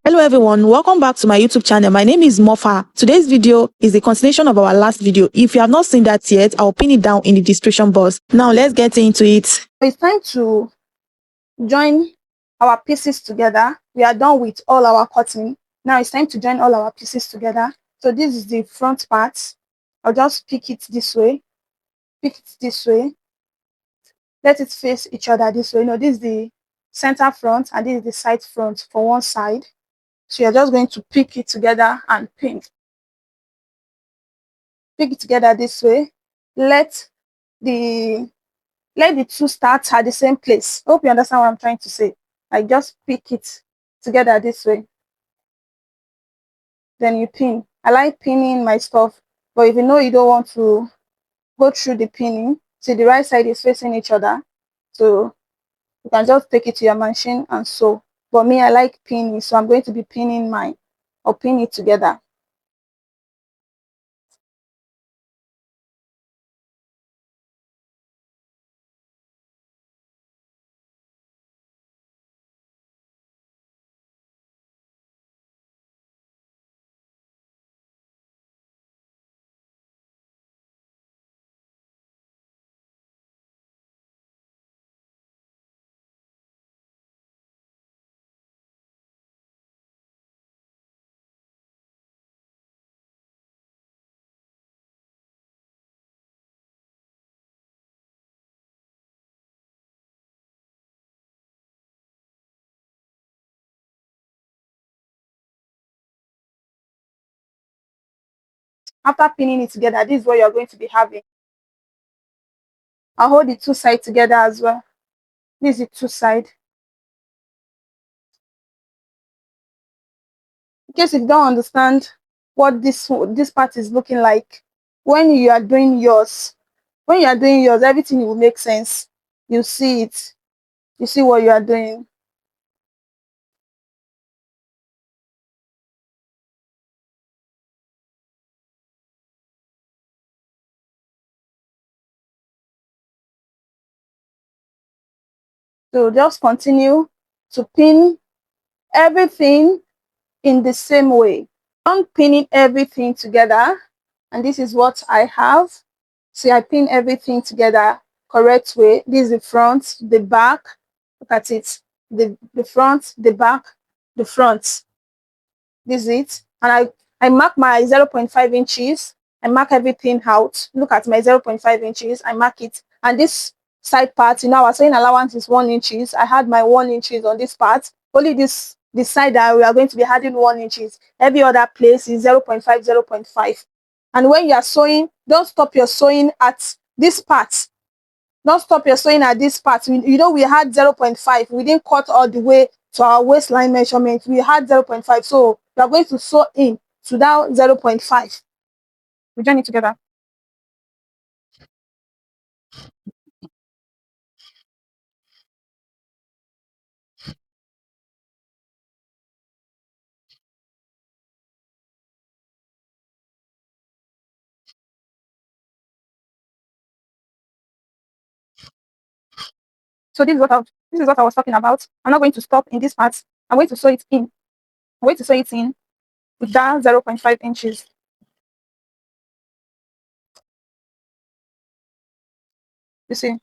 Hello everyone, welcome back to my YouTube channel. My name is Mofa. Today's video is a continuation of our last video. If you have not seen that yet, I'll pin it down in the description box. Now let's get into it. It's time to join our pieces together. We are done with all our cutting. Now it's time to join all our pieces together. So this is the front part. I'll just pick it this way, let it face each other this way. This is the center front and this is the side front for one side. So you're just going to pick it together and pin. Pick it together this way. Let the two start at the same place. I hope you understand what I'm trying to say. I just pick it together this way. Then you pin. I like pinning my stuff, but if you know you don't want to go through the pinning, see the right side is facing each other. So you can just take it to your machine and sew. But me, I like pinning, so I'm going to be pinning mine or pin it together. After pinning it together, this is what you're going to be having. I'll hold the two sides together as well. This is the two sides. In case you don't understand what this part is looking like, when you are doing yours, everything will make sense. You see it. You see what you are doing. So just continue to pin everything in the same way. Don't pinning everything together. And this is what I have. See, I pin everything together correct way. This is the front, the back. Look at it. The front, the back, the front. This is it. And I mark my 0.5 inches. I mark everything out. Look at my 0.5 inches. I mark it. And this side part, our sewing allowance is 1 inches. I had my 1 inches on this part. Only this side that we are going to be adding 1 inches. Every other place is 0.5, 0.5. And when you are sewing, don't stop your sewing at this part. Don't stop your sewing at this part. We had 0.5. We didn't cut all the way to our waistline measurement. We had 0.5. So we are going to sew in to that 0.5. We join it together. So this is what I was talking about. I'm not going to stop in this part. I'm going to sew it in. I'm going to sew it in with that 0.5 inches. You see? I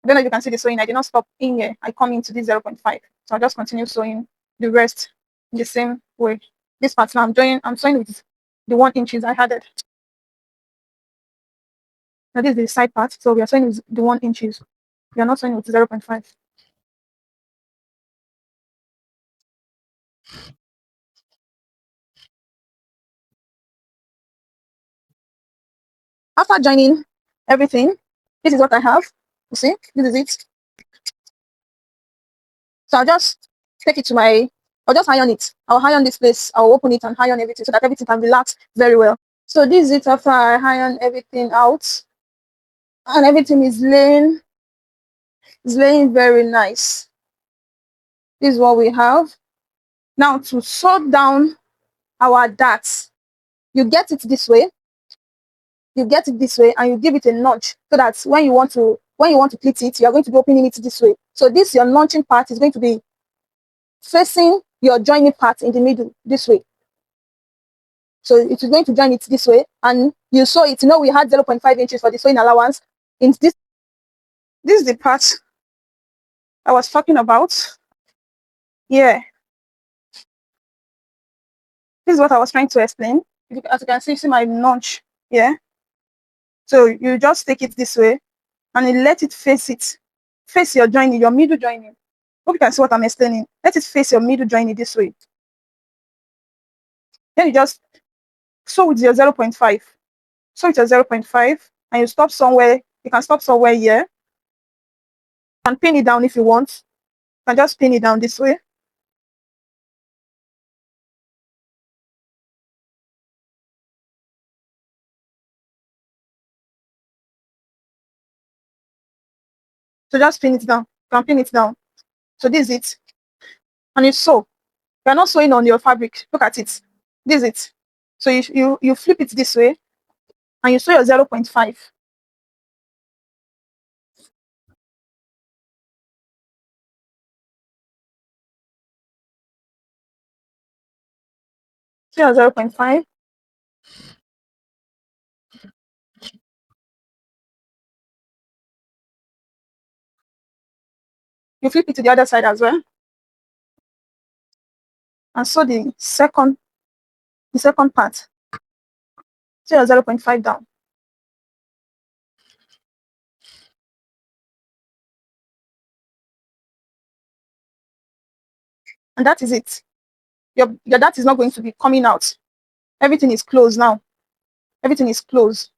don't know if you can see the sewing. I did not stop in here. I come into this 0.5. So I'll just continue sewing the rest in the same way. This part now I'm sewing with the 1 inches I added. Now this is the side part. So we are sewing with the 1 inches. We are not sewing with 0.5. After joining everything, this is what I have. You see, this is it. So I'll just take it to I'll just iron it. I'll iron this place. I'll open it and iron everything so that everything can relax very well. So this is it after I iron everything out. And everything is laying very nice. This is what we have. Now to sew down our darts, you get it this way. You get it this way and you give it a notch so that when you want to pleat it, you are going to be opening it this way. So this, your launching part, is going to be facing your joining part in the middle this way. So it is going to join it this way, and you saw it. You know, we had 0.5 inches for the sewing allowance. In this is the part I was talking about. Yeah, this is what I was trying to explain. As you can see my notch. Yeah. So you just take it this way, and you let it face your joining, your middle joining. Hope you can see what I'm explaining. Let it face your middle joining this way. Then you just sew with your 0.5. Sew with your 0.5, and you stop somewhere. You can stop somewhere here. You can pin it down if you want. You can just pin it down this way. So just pin it down. You can pin it down. So this is it. And you sew. You're not sewing on your fabric. Look at it. This is it. So you flip it this way, and you sew your 0.5. Sew your 0.5. You flip it to the other side as well. And sew the second part. Sew your 0.5 down. And that is it. Your dart is not going to be coming out. Everything is closed now. Everything is closed.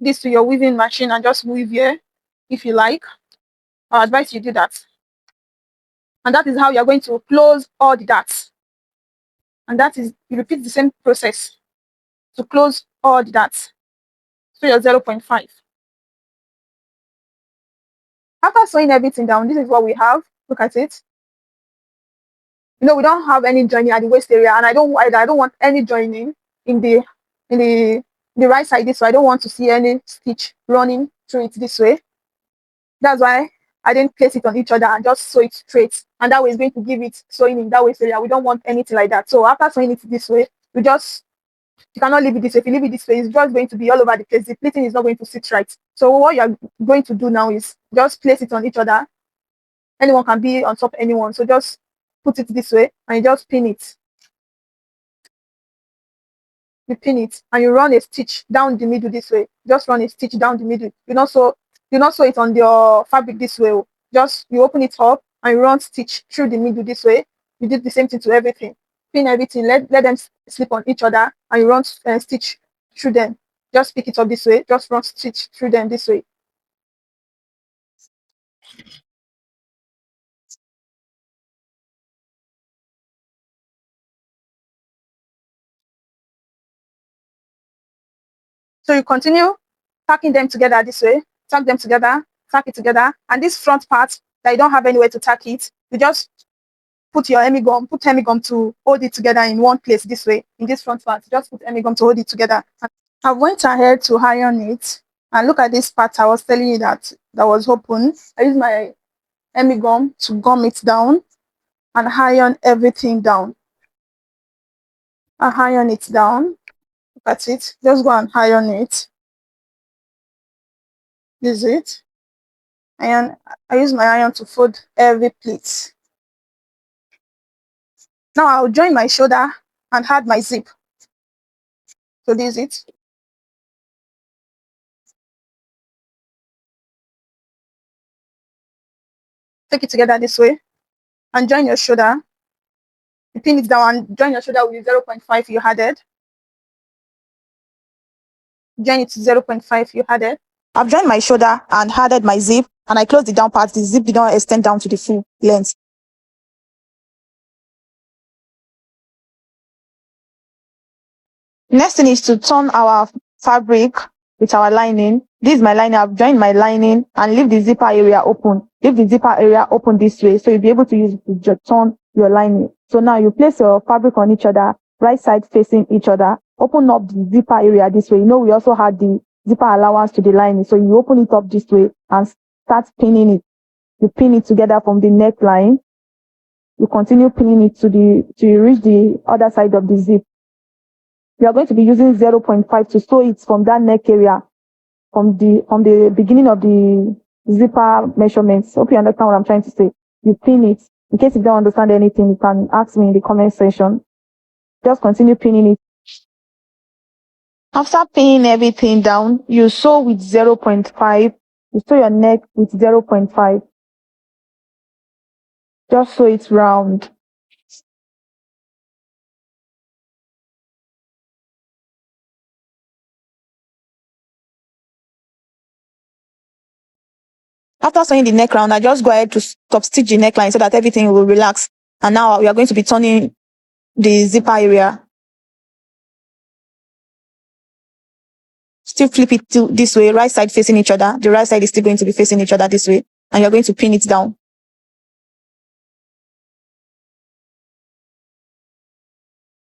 This to your weaving machine and just weave here if you like. I advise you do that. And that is how you're going to close all the darts. And that is, you repeat the same process to close all the darts. So your 0.5. After sewing everything down, this is what we have. Look at it. You know, we don't have any joining at the waist area, and I don't want any joining in the right side this way. I don't want to see any stitch running through it this way. That's why I didn't place it on each other and just sew it straight. And that way it's going to give it sewing in that waist area. We don't want anything like that. So after sewing it this way, you cannot leave it this way. If you leave it this way, it's just going to be all over the place. The pleating is not going to sit right. So what you're going to do now is just place it on each other. Anyone can be on top of anyone. So just put it this way and you just pin it. You pin it and you run a stitch down the middle this way. Just run a stitch down the middle. You not sew it on your fabric this way. Just you open it up and you run stitch through the middle this way. You did the same thing to everything. Pin everything, let them slip on each other, and you run stitch through them. Just pick it up this way. Just run stitch through them this way. So you continue tacking them together this way. Tack them together, tack it together, and this front part that you don't have anywhere to tack it, you just put your hemigum to hold it together in one place this way. In this front part, just put hemigum to hold it together. I went ahead to iron it, and look at this part I was telling you that was open. I used my hemigum to gum it down and iron everything down. I iron it down. Look at it. Just go and iron it. Use it. And I use my iron to fold every pleat. Now I'll join my shoulder and add my zip. So this is it. Take it together this way and join your shoulder. You pin it down and join your shoulder with 0.5 you added. Join it to 0.5 you added. I've joined my shoulder and added my zip, and I closed the down part. The zip did not extend down to the full length. Next thing is to turn our fabric with our lining. This is my lining. I've joined my lining and leave the zipper area open. Leave the zipper area open this way, so you'll be able to use it to just turn your lining. So now you place your fabric on each other, right side facing each other. Open up the zipper area this way. You know, we also had the zipper allowance to the lining. So you open it up this way and start pinning it. You pin it together from the neckline. you continue pinning it till you reach the other side of the zip. You are going to be using 0.5 to sew it from that neck area, from the beginning of the zipper measurements. Hope you understand what I'm trying to say. You pin it. In case you don't understand anything, you can ask me in the comment section. Just continue pinning it. After pinning everything down, you sew with 0.5. You sew your neck with 0.5. Just sew it round. After sewing the neck round, I just go ahead to top stitch the neckline so that everything will relax. And now we are going to be turning the zipper area. Still flip it to this way, right side facing each other. The right side is still going to be facing each other this way. And you're going to pin it down.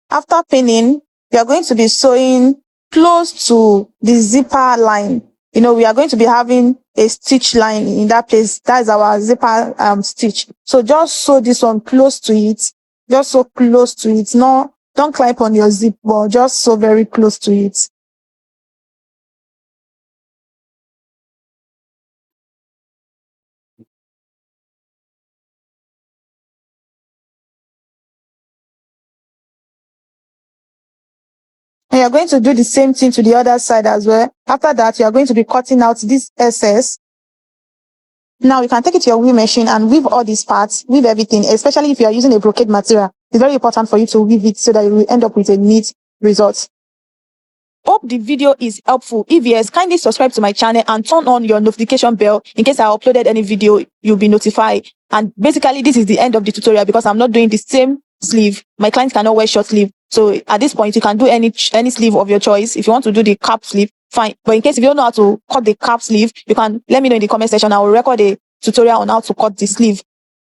After pinning, we are going to be sewing close to the zipper line. You know, we are going to be having a stitch line in that place. That is our zipper stitch. So just sew this one close to it. Just sew close to it. No, don't climb on your zip, but just sew very close to it. And you're going to do the same thing to the other side as well. After that, you are going to be cutting out this excess. Now you can take it to your weave machine and weave all these parts, weave everything, especially if you are using a brocade material. It's very important for you to weave it so that you will end up with a neat result. Hope the video is helpful. If yes, kindly subscribe to my channel and turn on your notification bell in case I uploaded any video, you'll be notified. And basically, this is the end of the tutorial because I'm not doing the same sleeve. My clients cannot wear short sleeve. So at this point, you can do any sleeve of your choice. If you want to do the cap sleeve, fine. But in case if you don't know how to cut the cap sleeve, you can let me know in the comment section. I will record a tutorial on how to cut the sleeve.